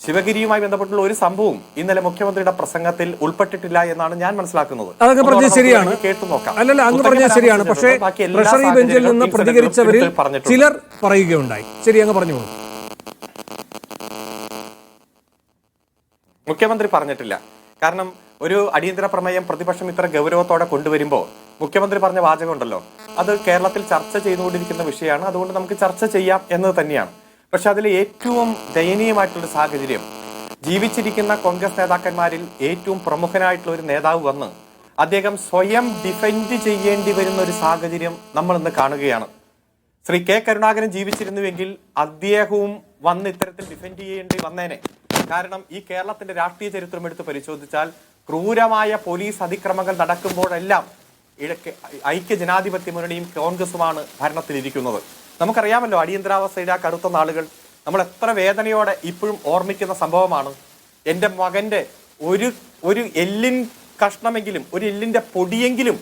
ശിവഗിരിയുമായി ബന്ധപ്പെട്ടുള്ള ഒരു സംഭവം ഇന്നലെ മുഖ്യമന്ത്രിയുടെ പ്രസംഗത്തിൽ ഉൾപ്പെട്ടിട്ടില്ല എന്നാണ് ഞാൻ മനസ്സിലാക്കുന്നത്. അതൊക്കെ പറഞ്ഞത് ശരിയാണ്. അല്ലല്ല, അങ്ങ് പറഞ്ഞത് ശരിയാണ്. പക്ഷേ ട്രഷറി ബെഞ്ചിൽ നിന്ന് പ്രതികരിച്ചവരിൽ ചിലർ പറയുകയുണ്ടായി. ശരി, അങ്ങ് പറഞ്ഞു. മുഖ്യമന്ത്രി പറഞ്ഞിട്ടില്ല. കാരണം ഒരു അടിയന്തര പ്രമേയം പ്രതിപക്ഷം ഇത്ര ഗൗരവത്തോടെ കൊണ്ടുവരുമ്പോൾ മുഖ്യമന്ത്രി പറഞ്ഞ വാചകമുണ്ടല്ലോ, അത് കേരളത്തിൽ ചർച്ച ചെയ്തുകൊണ്ടിരിക്കുന്ന വിഷയമാണ്, അതുകൊണ്ട് നമുക്ക് ചർച്ച ചെയ്യാം എന്നത് തന്നെയാണ്. പക്ഷെ അതിൽ ഏറ്റവും ദയനീയമായിട്ടുള്ള സാഹചര്യം, ജീവിച്ചിരിക്കുന്ന കോൺഗ്രസ് നേതാക്കന്മാരിൽ ഏറ്റവും പ്രമുഖനായിട്ടുള്ള ഒരു നേതാവ് വന്ന് അദ്ദേഹം സ്വയം ഡിഫെൻഡ് ചെയ്യേണ്ടി വരുന്ന ഒരു സാഹചര്യം നമ്മൾ ഇന്ന് കാണുകയാണ്. ശ്രീ കെ കരുണാകരൻ ജീവിച്ചിരുന്നുവെങ്കിൽ അദ്ദേഹവും വന്ന് ഇത്തരത്തിൽ ഡിഫെൻഡ് ചെയ്യേണ്ടി വന്നേനെ. കാരണം ഈ കേരളത്തിന്റെ രാഷ്ട്രീയ ചരിത്രം എടുത്ത് പരിശോധിച്ചാൽ ക്രൂരമായ പോലീസ് അതിക്രമങ്ങൾ നടക്കുമ്പോഴെല്ലാം ഐക്യ ജനാധിപത്യ മുന്നണിയും കോൺഗ്രസുമാണ് ഭരണത്തിലിരിക്കുന്നത്. നമുക്കറിയാമല്ലോ, അടിയന്തരാവസ്ഥയുടെ ആ കടുത്ത നാളുകൾ നമ്മൾ എത്ര വേദനയോടെ ഇപ്പോഴും ഓർമ്മിക്കുന്ന സംഭവമാണ്. എൻ്റെ മകന്റെ ഒരു എല്ലിൻ കഷ്ണമെങ്കിലും, ഒരു എല്ലിന്റെ പൊടിയെങ്കിലും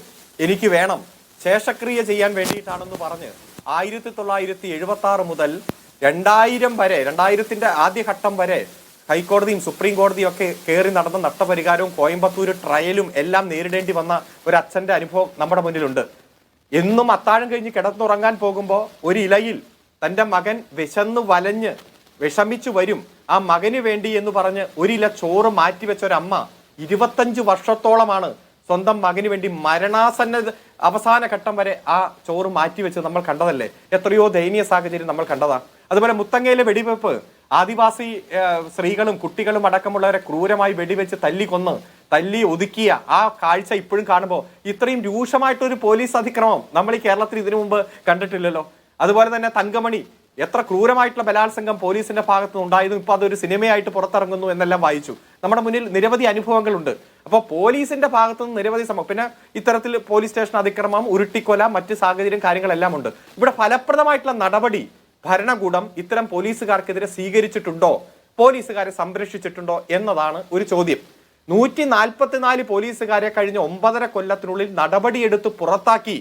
എനിക്ക് വേണം, ശേഷക്രിയ ചെയ്യാൻ വേണ്ടിയിട്ടാണെന്ന് പറഞ്ഞ് 1976 മുതൽ 2000 വരെ, 2000ന്റെ ആദ്യഘട്ടം വരെ ഹൈക്കോടതിയും സുപ്രീം കോടതിയും ഒക്കെ കയറി നടന്ന നഷ്ടപരിഹാരവും കോയമ്പത്തൂർ ട്രയലും എല്ലാം നേരിടേണ്ടി വന്ന ഒരു അച്ഛന്റെ അനുഭവം നമ്മുടെ മുന്നിലുണ്ട്. എന്നും അത്താഴം കഴിഞ്ഞ് കിടന്നുറങ്ങാൻ പോകുമ്പോൾ ഒരു ഇലയിൽ തൻ്റെ മകൻ വിശന്ന് വലഞ്ഞ് വിഷമിച്ചു വരും, ആ മകന് വേണ്ടി എന്ന് പറഞ്ഞ് ഒരു ഇല ചോറ് മാറ്റിവെച്ച ഒരമ്മ 25 വർഷത്തോളമാണ് സ്വന്തം മകന് വേണ്ടി മരണാസന്ന അവസാന ഘട്ടം വരെ ആ ചോറ് മാറ്റിവെച്ച് നമ്മൾ കണ്ടതല്ലേ. എത്രയോ ദയനീയ സാഹചര്യം നമ്മൾ കണ്ടതാ. അതുപോലെ മുത്തങ്ങയിലെ വെടിവെപ്പ്, ആദിവാസി സ്ത്രീകളും കുട്ടികളും അടക്കമുള്ളവരെ ക്രൂരമായി വെടിവെച്ച് തല്ലി ഒതുക്കിയ ആ കാഴ്ച ഇപ്പോഴും കാണുമ്പോൾ ഇത്രയും രൂക്ഷമായിട്ടൊരു പോലീസ് അതിക്രമം നമ്മൾ ഈ കേരളത്തിൽ ഇതിനു മുമ്പ് കണ്ടിട്ടില്ലല്ലോ. അതുപോലെ തന്നെ തങ്കമണി, എത്ര ക്രൂരമായിട്ടുള്ള ബലാത്സംഗം പോലീസിന്റെ ഭാഗത്ത് നിന്ന് ഉണ്ടായതും ഇപ്പൊ അതൊരു സിനിമയായിട്ട് പുറത്തിറങ്ങുന്നു എന്നെല്ലാം വായിച്ചു. നമ്മുടെ മുന്നിൽ നിരവധി അനുഭവങ്ങളുണ്ട്. അപ്പോൾ പോലീസിന്റെ ഭാഗത്തു നിന്ന് നിരവധി പിന്നെ ഇത്തരത്തിൽ പോലീസ് സ്റ്റേഷൻ അതിക്രമം, ഉരുട്ടിക്കൊല, മറ്റ് സാഹചര്യം കാര്യങ്ങളെല്ലാം ഉണ്ട്. ഇവിടെ ഫലപ്രദമായിട്ടുള്ള നടപടി ഭരണകൂടം ഇത്തരം പോലീസുകാർക്കെതിരെ സ്വീകരിച്ചിട്ടുണ്ടോ, പോലീസുകാരെ സംരക്ഷിച്ചിട്ടുണ്ടോ എന്നതാണ് ഒരു ചോദ്യം. 144 പോലീസുകാരെ കഴിഞ്ഞ 9.5 കൊല്ലത്തിനുള്ളിൽ നടപടിയെടുത്ത് പുറത്താക്കി,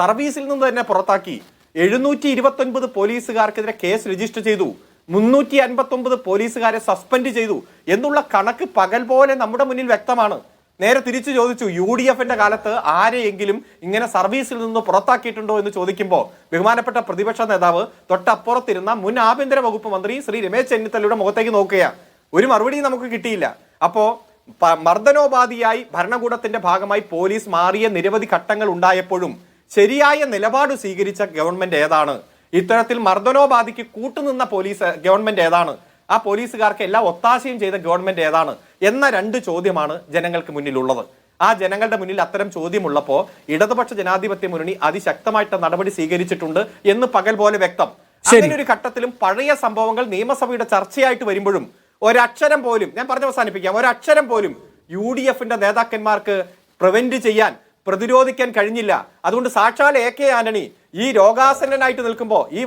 സർവീസിൽ നിന്ന് തന്നെ പുറത്താക്കി. 729 പോലീസുകാർക്കെതിരെ കേസ് രജിസ്റ്റർ ചെയ്തു. 359 പോലീസുകാരെ സസ്പെൻഡ് ചെയ്തു എന്നുള്ള കണക്ക് പകൽ പോലെ നമ്മുടെ മുന്നിൽ വ്യക്തമാണ്. നേരെ തിരിച്ചു ചോദിച്ചു, UDFന്റെ കാലത്ത് ആരെയെങ്കിലും ഇങ്ങനെ സർവീസിൽ നിന്ന് പുറത്താക്കിയിട്ടുണ്ടോ എന്ന് ചോദിക്കുമ്പോൾ ബഹുമാനപ്പെട്ട പ്രതിപക്ഷ നേതാവ് തൊട്ടപ്പുറത്തിരുന്ന മുൻ ആഭ്യന്തര വകുപ്പ് മന്ത്രി ശ്രീ രമേശ് ചെന്നിത്തലയുടെ മുഖത്തേക്ക് നോക്കുകയാണ്. ഒരു മറുപടി നമുക്ക് കിട്ടിയില്ല. അപ്പോ മർദ്ദനോപാധിയായി ഭരണകൂടത്തിന്റെ ഭാഗമായി പോലീസ് മാറിയ നിരവധി ഘട്ടങ്ങൾ ഉണ്ടായപ്പോഴും ശരിയായ നിലപാട് സ്വീകരിച്ച ഗവൺമെന്റ് ഏതാണ്? ഇത്തരത്തിൽ മർദ്ദനോപാധിക്ക് കൂട്ടുനിന്ന ഗവൺമെന്റ് ഏതാണ്? ആ പോലീസുകാർക്ക് എല്ലാ ഒത്താശയും ചെയ്ത ഗവൺമെന്റ് ഏതാണ് എന്ന 2 ചോദ്യമാണ് ജനങ്ങൾക്ക് മുന്നിലുള്ളത്. ആ ജനങ്ങളുടെ മുന്നിൽ അത്തരം ചോദ്യമുള്ളപ്പോൾ ഇടതുപക്ഷ ജനാധിപത്യ മുന്നണി അതിശക്തമായിട്ട് നടപടി സ്വീകരിച്ചിട്ടുണ്ട് എന്ന് പകൽ പോലെ വ്യക്തം. അങ്ങനെ ഒരു ഘട്ടത്തിലും പഴയ സംഭവങ്ങൾ നിയമസഭയുടെ ചർച്ചയായിട്ട് വരുമ്പോഴും ഒരക്ഷരം പോലും, ഞാൻ പറഞ്ഞ് അവസാനിപ്പിക്കാം, ഒരക്ഷരം പോലും UDFന്റെ നേതാക്കന്മാർക്ക് പ്രിവെന്റ് ചെയ്യാൻ, പ്രതിരോധിക്കാൻ കഴിഞ്ഞില്ല. അതുകൊണ്ട് സാക്ഷാൽ AK ആന്റണി ഈ രോഗാസന്നനായിട്ട് നിൽക്കുമ്പോൾ, ഈ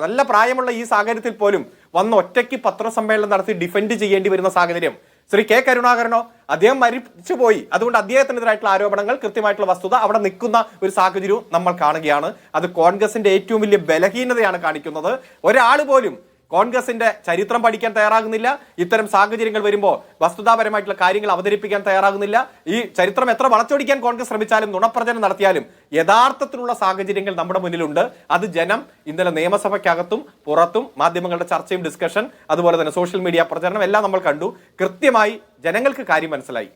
നല്ല പ്രായമുള്ള ഈ സാഹചര്യത്തിൽ പോലും വന്ന് ഒറ്റയ്ക്ക് പത്രസമ്മേളനം നടത്തി ഡിഫെൻഡ് ചെയ്യേണ്ടി വരുന്ന സാഹചര്യം. ശ്രീ കെ കരുണാകരനോ, അദ്ദേഹം മരിച്ചുപോയി, അതുകൊണ്ട് അദ്ദേഹത്തിനെതിരായിട്ടുള്ള ആരോപണങ്ങൾ, കൃത്യമായിട്ടുള്ള വസ്തുത അവിടെ നിൽക്കുന്ന ഒരു സാഹചര്യവും നമ്മൾ കാണുകയാണ്. അത് കോൺഗ്രസിന്റെ ഏറ്റവും വലിയ ബലഹീനതയാണ് കാണിക്കുന്നത്. ഒരാൾ പോലും കോൺഗ്രസിന്റെ ചരിത്രം പഠിക്കാൻ തയ്യാറാകുന്നില്ല. ഇത്തരം സാഹചര്യങ്ങൾ വരുമ്പോൾ വസ്തുതാപരമായിട്ടുള്ള കാര്യങ്ങൾ അവതരിപ്പിക്കാൻ തയ്യാറാകുന്നില്ല. ഈ ചരിത്രം എത്ര വളച്ചൊടിക്കാൻ കോൺഗ്രസ് ശ്രമിച്ചാലും, നുണപ്രചരണം നടത്തിയാലും യഥാർത്ഥത്തിലുള്ള സാഹചര്യങ്ങൾ നമ്മുടെ മുന്നിലുണ്ട്. അത് ജനം ഇന്നലെ നിയമസഭയ്ക്കകത്തും പുറത്തും മാധ്യമങ്ങളുടെ ചർച്ചയും ഡിസ്കഷൻ, അതുപോലെ തന്നെ സോഷ്യൽ മീഡിയ പ്രചരണം എല്ലാം നമ്മൾ കണ്ടു. കൃത്യമായി ജനങ്ങൾക്ക് കാര്യം മനസ്സിലായി.